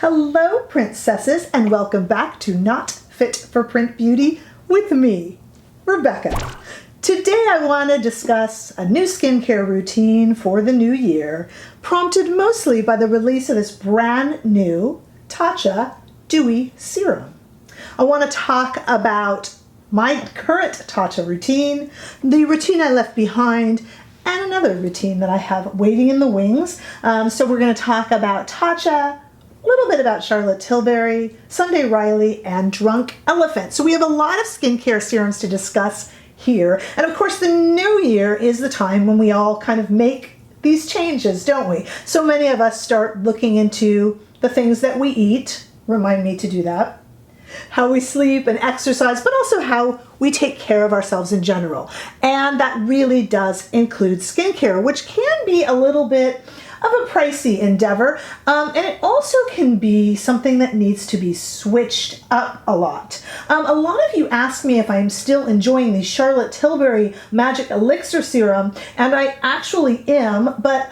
Hello, princesses, and welcome back to Not Fit for Print Beauty with me, Rebecca. Today I want to discuss a new skincare routine for the new year, prompted mostly by the release of this brand new TATCHA Dewy Serum. I want to talk about my current TATCHA routine, the routine I left behind, and another routine that I have waiting in the wings. So we're going to talk about TATCHA, a little bit about Charlotte Tilbury, Sunday Riley, and Drunk Elephant. So we have a lot of skincare serums to discuss here. And of course, the new year is the time when we all kind of make these changes, don't we? So many of us start looking into the things that we eat. Remind me to do that. How we sleep and exercise, but also how we take care of ourselves in general. And that really does include skincare, which can be a little bit of a pricey endeavor, and it also can be something that needs to be switched up a lot. A lot of you ask me if I'm still enjoying the Charlotte Tilbury Magic Elixir Serum, and I actually am, but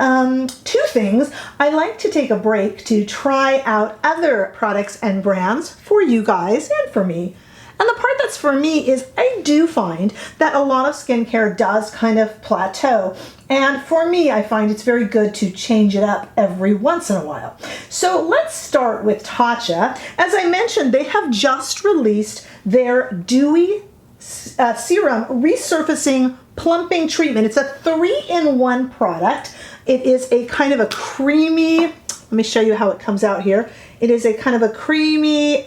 two things. I like to take a break to try out other products and brands for you guys and for me. And the part that's for me is I do find that a lot of skincare does kind of plateau. And for me, I find it's very good to change it up every once in a while. So let's start with TATCHA. As I mentioned, they have just released their Dewy Serum Resurfacing Plumping Treatment. It's a 3-in-1 product. It is a kind of a creamy, let me show you how it comes out here. It is a kind of a creamy,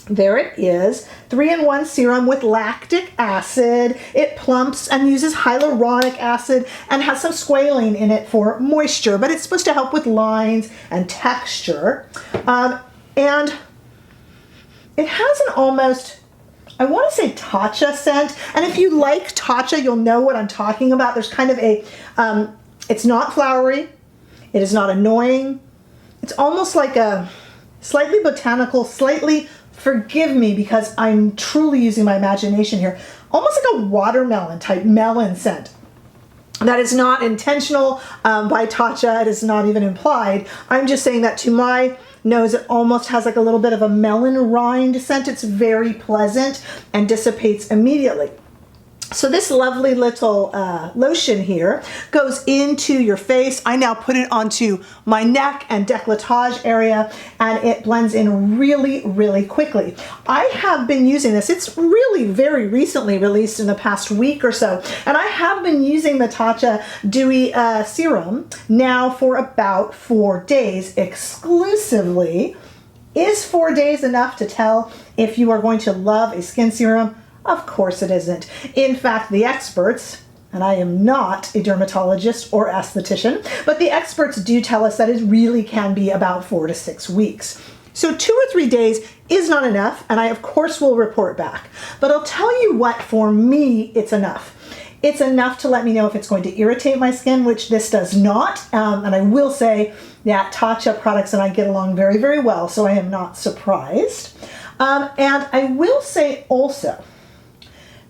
there it is, 3-in-1 serum with lactic acid. It plumps and uses hyaluronic acid and has some squalane in it for moisture, but it's supposed to help with lines and texture. And it has an almost, I want to say TATCHA scent. And if you like TATCHA, you'll know what I'm talking about. There's kind of a, it's not flowery. It is not annoying. It's almost like a slightly botanical, slightly, forgive me because I'm truly using my imagination here, almost like a watermelon type melon scent. That is not intentional by TATCHA. It is not even implied. I'm just saying that to my nose, it almost has like a little bit of a melon rind scent. It's very pleasant and dissipates immediately. So this lovely little lotion here goes into your face. I now put it onto my neck and décolletage area, and it blends in really, really quickly. I have been using this. It's really very recently released in the past week or so, and I have been using the TATCHA Dewy Serum now for about 4 days exclusively. Is 4 days enough to tell if you are going to love a skin serum? Of course it isn't. In fact, the experts, and I am not a dermatologist or esthetician, but the experts do tell us that it really can be about 4 to 6 weeks. So 2 or 3 days is not enough, and I of course will report back. But I'll tell you what, for me, it's enough. It's enough to let me know if it's going to irritate my skin, which this does not. And I will say that TATCHA products and I get along very, very well, so I am not surprised. And I will say also,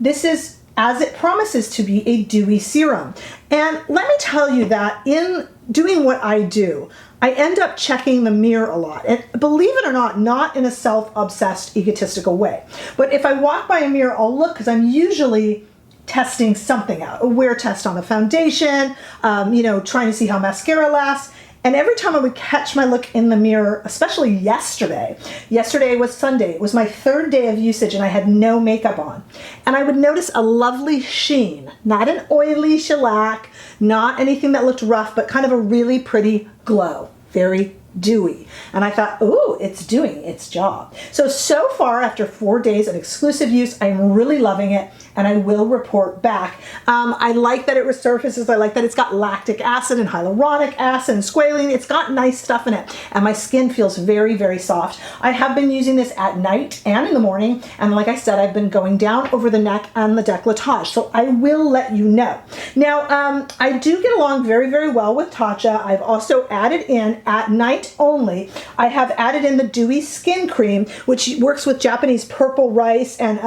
this is, as it promises to be, a dewy serum. And let me tell you that in doing what I do, I end up checking the mirror a lot. And believe it or not in a self-obsessed, egotistical way. But if I walk by a mirror, I'll look because I'm usually testing something out. A wear test on a foundation, trying to see how mascara lasts. And every time I would catch my look in the mirror, especially yesterday was Sunday, it was my 3rd day of usage and I had no makeup on. And I would notice a lovely sheen, not an oily shellac, not anything that looked rough, but kind of a really pretty glow, very dewy. And I thought, oh, it's doing its job. So far, after 4 days of exclusive use, I'm really loving it, and I will report back. I like that it resurfaces. I like that it's got lactic acid and hyaluronic acid and squalene. It's got nice stuff in it, and my skin feels very, very soft. I have been using this at night and in the morning, and like I said, I've been going down over the neck and the décolletage, so I will let you know. Now, I do get along very, very well with TATCHA. I've also added in, at night only, I have added in the Dewy Skin Cream, which works with Japanese purple rice, and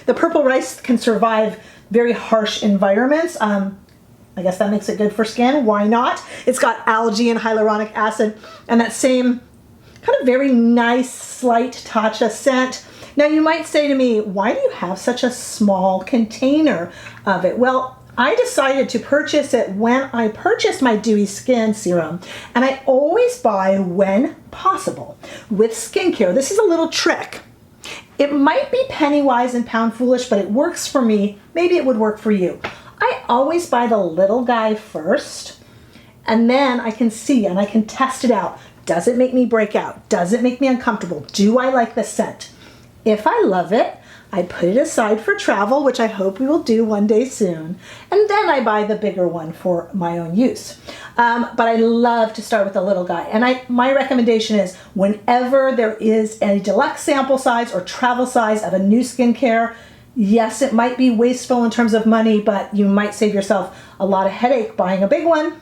the purple rice can survive very harsh environments. I guess that makes it good for skin. Why not? It's got algae and hyaluronic acid and that same kind of very nice, slight TATCHA scent. Now you might say to me, why do you have such a small container of it? Well, I decided to purchase it when I purchased my Dewy Skin Serum, and I always buy when possible with skincare. This is a little trick. It might be penny wise and pound foolish, but it works for me. Maybe it would work for you. I always buy the little guy first, and then I can see and I can test it out. Does it make me break out? Does it make me uncomfortable? Do I like the scent? If I love it, I put it aside for travel, which I hope we will do one day soon, and then I buy the bigger one for my own use. But I love to start with the little guy, and my recommendation is whenever there is a deluxe sample size or travel size of a new skincare, yes, it might be wasteful in terms of money, but you might save yourself a lot of headache buying a big one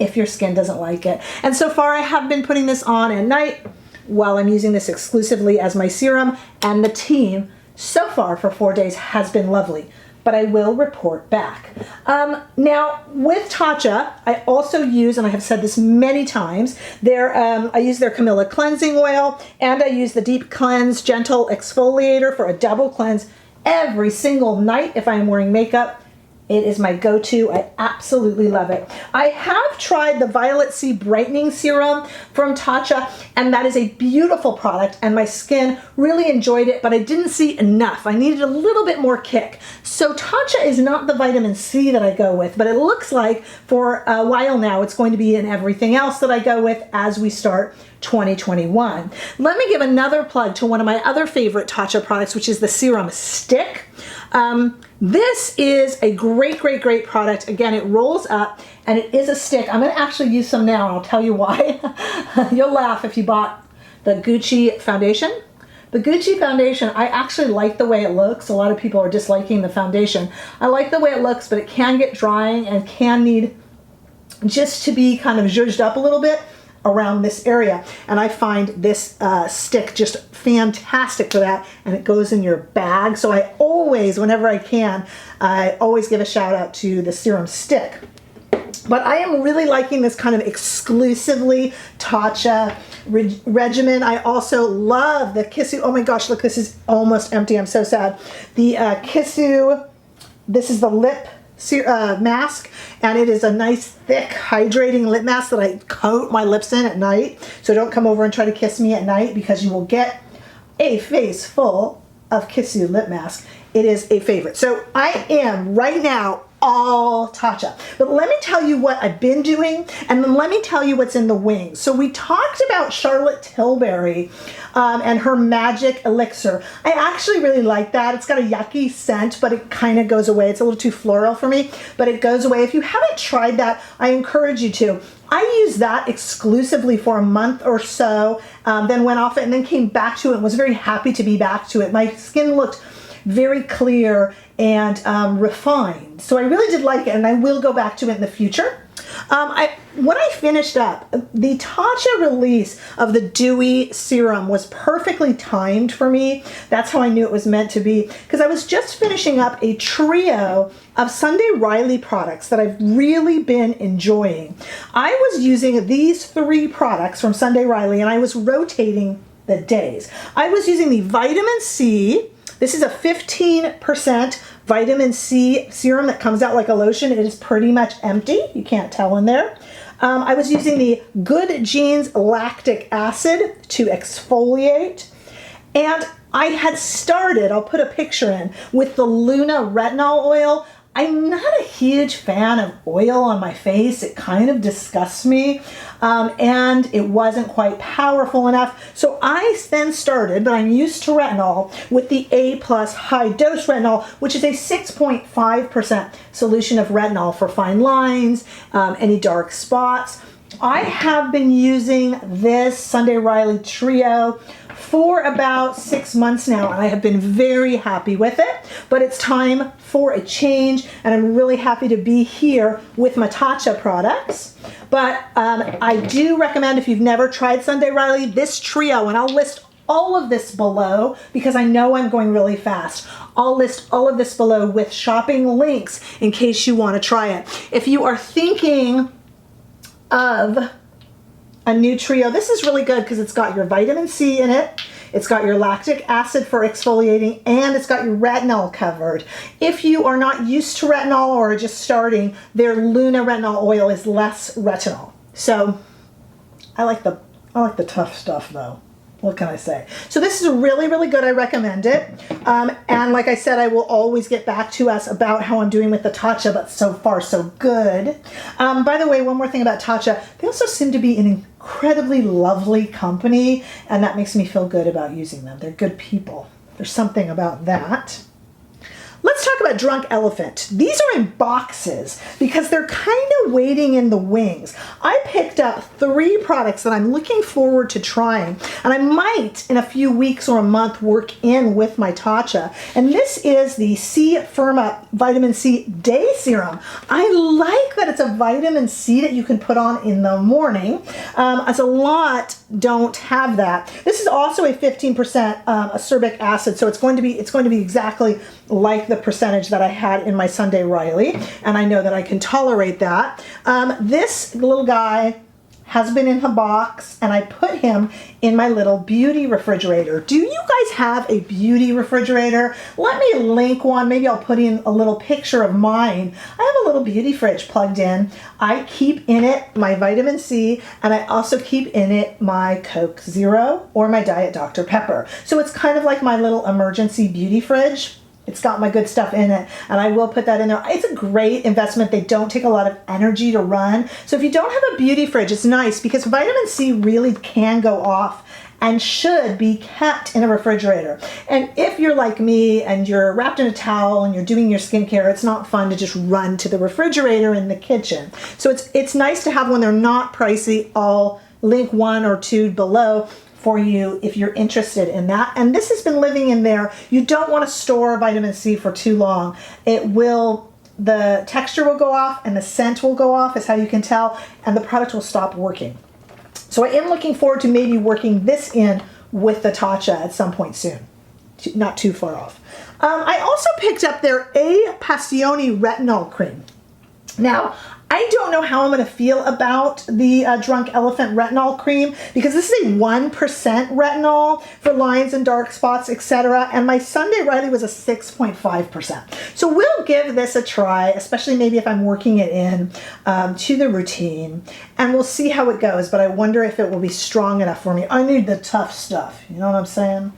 if your skin doesn't like it. And so far I have been putting this on at night while I'm using this exclusively as my serum, and the team so far for 4 days has been lovely, but I will report back. Now with TATCHA, I also use, and I have said this many times, I use their Camellia cleansing oil, and I use the Deep Cleanse Gentle Exfoliator for a double cleanse every single night if I'm wearing makeup. It is my go-to. I absolutely love it. I have tried the Violet C Brightening Serum from TATCHA, and that is a beautiful product, and my skin really enjoyed it, but I didn't see enough. I needed a little bit more kick. So TATCHA is not the vitamin C that I go with, but it looks like for a while now it's going to be in everything else that I go with as we start 2021. Let me give another plug to one of my other favorite TATCHA products, which is the Serum Stick. This is a great product. Again, it rolls up and it is a stick. I'm going to actually use some now, and I'll tell you why. You'll laugh if you bought the Gucci foundation. The Gucci foundation, I actually like the way it looks. A lot of people are disliking the foundation. I like the way it looks, but it can get drying and can need just to be kind of zhuzhed up a little bit around this area, and I find this stick just fantastic for that, and it goes in your bag. So I always, whenever I can, I always give a shout out to the Serum Stick. But I am really liking this kind of exclusively TATCHA regimen. I also love the Kissu. Oh my gosh, look, this is almost empty. I'm so sad. The Kissu, this is the lip mask, and it is a nice thick hydrating lip mask that I coat my lips in at night. So don't come over and try to kiss me at night, because you will get a face full of Kissu lip mask. It is a favorite. So I am right now all TATCHA. But let me tell you what I've been doing, and then let me tell you what's in the wings. So we talked about Charlotte Tilbury and her magic elixir. I actually really like that. It's got a yucky scent, but it kind of goes away. It's a little too floral for me, but it goes away. If you haven't tried that, I encourage you to. I used that exclusively for a month or so, then went off it and then came back to it and was very happy to be back to it. My skin looked very clear and refined. So I really did like it, and I will go back to it in the future. When I finished up, the TATCHA release of the Dewy Serum was perfectly timed for me. That's how I knew it was meant to be, because I was just finishing up a trio of Sunday Riley products that I've really been enjoying. I was using these 3 products from Sunday Riley, and I was rotating the days. I was using the Vitamin C. This is a 15% vitamin C serum that comes out like a lotion. It is pretty much empty. You can't tell in there. I was using the Good Genes lactic acid to exfoliate. And I had started, I'll put a picture in, with the Luna retinol oil. I'm not a huge fan of oil on my face. It kind of disgusts me, and it wasn't quite powerful enough. So I then started, but I'm used to retinol, with the A+ high dose retinol, which is a 6.5% solution of retinol for fine lines, any dark spots. I have been using this Sunday Riley trio for about 6 months now, and I have been very happy with it, but it's time for a change, and I'm really happy to be here with my TATCHA products. But I do recommend, if you've never tried Sunday Riley, this trio, and I'll list all of this below because I know I'm going really fast. I'll list all of this below with shopping links in case you want to try it. If you are thinking of a new trio. This is really good because it's got your vitamin C in it. It's got your lactic acid for exfoliating, and it's got your retinol covered. If you are not used to retinol or are just starting, their Luna retinol oil is less retinol. So I like the tough stuff though. What can I say? So this is really, really good. I recommend it. And like I said, I will always get back to us about how I'm doing with the TATCHA, but so far so good. By the way, one more thing about TATCHA. They also seem to be an incredibly lovely company, and that makes me feel good about using them. They're good people. There's something about that. Let's talk about Drunk Elephant. These are in boxes because they're kind of waiting in the wings. I picked up 3 products that I'm looking forward to trying, and I might in a few weeks or a month work in with my TATCHA. And this is the C Firma Vitamin C Day Serum. I like that it's a vitamin C that you can put on in the morning, as a lot don't have that. This is also a 15% ascorbic acid, so it's going to be exactly like the percentage that I had in my Sunday Riley, and I know that I can tolerate that. This little guy has been in the box, and I put him in my little beauty refrigerator. Do you guys have a beauty refrigerator? Let me link one. Maybe I'll put in a little picture of mine. I have a little beauty fridge plugged in. I keep in it my vitamin C, and I also keep in it my Coke Zero or my Diet Dr. Pepper. So it's kind of like my little emergency beauty fridge. It's got my good stuff in it, and I will put that in there. It's a great investment. They don't take a lot of energy to run. So if you don't have a beauty fridge, it's nice because vitamin C really can go off and should be kept in a refrigerator. And if you're like me and you're wrapped in a towel and you're doing your skincare, it's not fun to just run to the refrigerator in the kitchen. So it's nice to have when they're not pricey. I'll link 1 or 2 below for you if you're interested in that. And this has been living in there. You don't want to store vitamin C for too long. The texture will go off and the scent will go off, is how you can tell, and the product will stop working. So I am looking forward to maybe working this in with the TATCHA at some point soon. Not too far off. I also picked up their Passioni retinol cream. Now, I don't know how I'm going to feel about the Drunk Elephant retinol cream because this is a 1% retinol for lines and dark spots, etc. And my Sunday Riley was a 6.5%. So we'll give this a try, especially maybe if I'm working it in to the routine, and we'll see how it goes. But I wonder if it will be strong enough for me. I need the tough stuff. You know what I'm saying?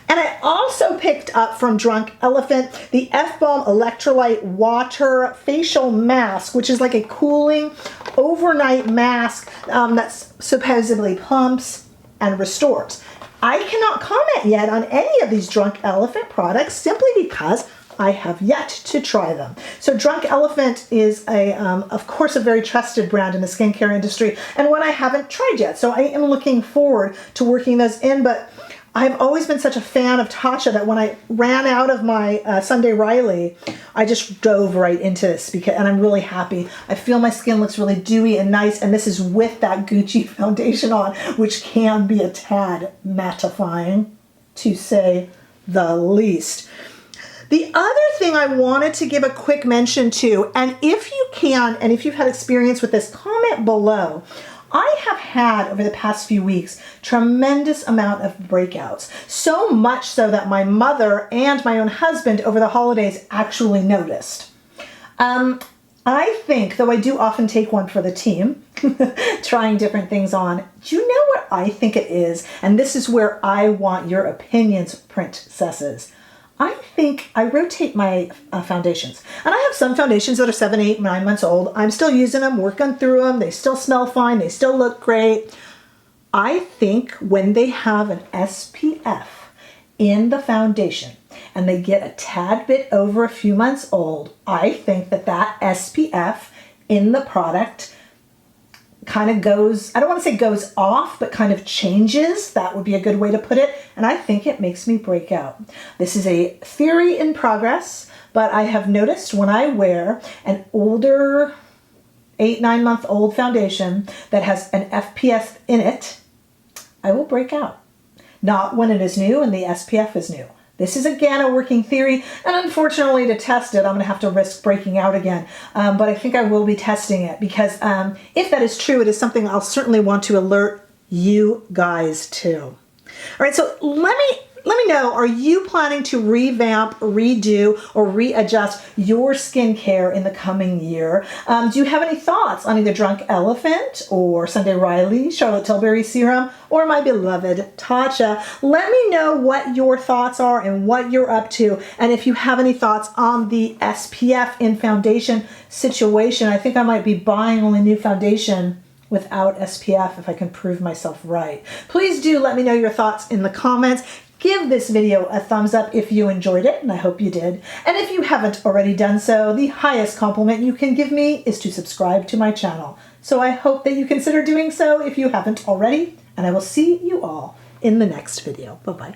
And I also picked up from Drunk Elephant the F-Balm Electrolyte Water Facial Mask, which is like a cooling overnight mask that supposedly pumps and restores. I cannot comment yet on any of these Drunk Elephant products simply because I have yet to try them. So Drunk Elephant is of course, a very trusted brand in the skincare industry, and one I haven't tried yet. So I am looking forward to working those in, but I've always been such a fan of TATCHA that when I ran out of my Sunday Riley, I just dove right into this and I'm really happy. I feel my skin looks really dewy and nice, and this is with that Gucci foundation on, which can be a tad mattifying, to say the least. The other thing I wanted to give a quick mention to, and if you can, and if you've had experience with this, comment below. I have had, over the past few weeks, tremendous amount of breakouts. So much so that my mother and my own husband over the holidays actually noticed. I think, though I do often take one for the team, trying different things on, do you know what I think it is? And this is where I want your opinions, PRINTcesses. I think I rotate my foundations. And I have some foundations that are 7, 8, 9 months old. I'm still using them, working through them. They still smell fine. They still look great. I think when they have an SPF in the foundation and they get a tad bit over a few months old, I think that SPF in the product kind of goes, I don't want to say goes off, but kind of changes. That would be a good way to put it. And I think it makes me break out. This is a theory in progress, but I have noticed when I wear an older 8, 9 month old foundation that has an FPS in it, I will break out. Not when it is new and the SPF is new. This is again a working theory, and unfortunately to test it, I'm going to have to risk breaking out again. But I think I will be testing it because if that is true, it is something I'll certainly want to alert you guys to. All right, so let me know, are you planning to revamp, redo, or readjust your skincare in the coming year? Do you have any thoughts on either Drunk Elephant or Sunday Riley, Charlotte Tilbury Serum, or my beloved TATCHA? Let me know what your thoughts are and what you're up to. And if you have any thoughts on the SPF in foundation situation, I think I might be buying only new foundation without SPF if I can prove myself right. Please do let me know your thoughts in the comments. Give this video a thumbs up if you enjoyed it, and I hope you did. And if you haven't already done so, the highest compliment you can give me is to subscribe to my channel. So I hope that you consider doing so if you haven't already, and I will see you all in the next video. Bye-bye.